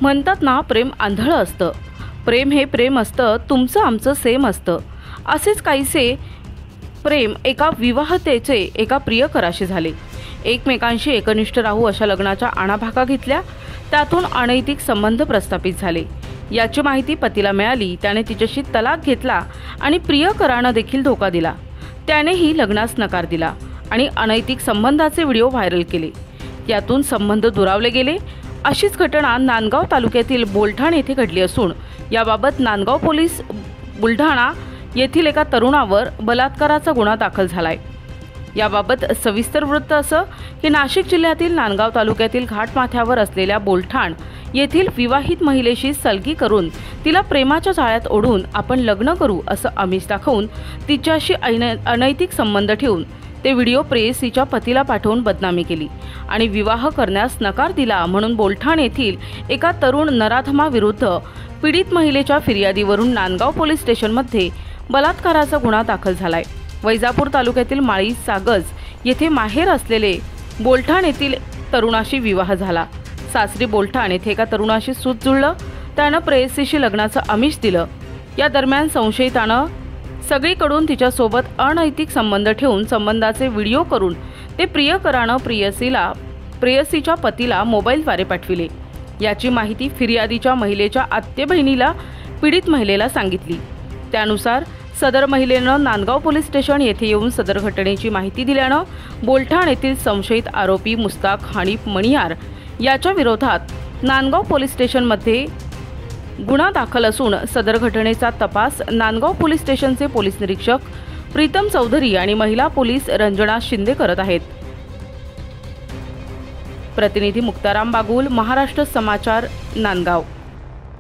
म्हणतात ना, प्रेम आंधळं असतं. प्रेम हे प्रेम असतं, तुमचं आमचं सेम असतं. असेच काहीसे प्रेम एका विवाहतेचे एका प्रियकराशी झाले. एकमेकांशी एकनिष्ठ राहू अशा लग्नाच्या आणाभाका घेतल्या. त्यातून अनैतिक संबंध प्रस्थापित झाले. याची माहिती पतीला मिळाली. त्याने तिच्याशी तलाक घेतला आणि प्रियकरानं देखील धोका दिला. त्यानेही लग्नास नकार दिला आणि अनैतिक संबंधाचे व्हिडिओ व्हायरल केले. यातून संबंध दुरावले गेले. अशीच घटना नांदगाव तालुक्यातील बोलठाण येथे घडली असून याबाबत नांदगाव पोलीस बुलढाणा येथील एका तरुणावर बलात्काराचा गुन्हा दाखल झालाय. याबाबत सविस्तर वृत्त असं की नाशिक जिल्ह्यातील नांदगाव तालुक्यातील घाटमाथ्यावर असलेल्या बोलठाण येथील विवाहित महिलेशी सलगी करून तिला प्रेमाच्या जाळ्यात ओढून आपण लग्न करू असं आमिष दाखवून तिच्याशी अनैतिक संबंध ठेवून ते व्हिडिओ प्रेयसीच्या पतीला पाठवून बदनामी केली आणि विवाह करण्यास नकार दिला म्हणून बोलठाण येथील एका तरुण नराधमाविरुद्ध पीडित महिलेच्या फिर्यादीवरून नांदगाव पोलीस स्टेशनमध्ये बलात्काराचा गुन्हा दाखल झालाय. वैजापूर तालुक्यातील माळी सागज येथे माहेर असलेले बोलठाण येथील तरुणाशी विवाह झाला. सासरी बोलठाण येथे एका तरुणाशी सूत जुळलं. त्यानं प्रेयसीशी लग्नाचं आमिष दिलं. या दरम्यान संशयितानं सगळीकडून तिच्यासोबत अनैतिक संबंध ठेवून संबंधाचे व्हिडिओ करून ते प्रियकरानं प्रेयसीच्या पतीला मोबाईलद्वारे पाठविले. याची माहिती फिर्यादीच्या महिलेच्या आत्ते बहिणीला पीडित महिलेला सांगितली. त्यानुसार सदर महिलेनं नांदगाव पोलीस स्टेशन येथे येऊन सदर घटनेची माहिती दिल्यानं बोलठाण येथील संशयित आरोपी मुस्ताक हनीफ मणियार याच्या विरोधात नांदगाव पोलीस स्टेशनमध्ये गुन्हा दाखल असून सदर घटनेचा तपास नांदगाव पोलीस स्टेशनचे पोलीस निरीक्षक प्रीतम चौधरी आणि महिला पोलीस रंजना शिंदे करत आहेत. प्रतिनिधी मुक्ताराम बागुल, महाराष्ट्र समाचार, नांदगाव.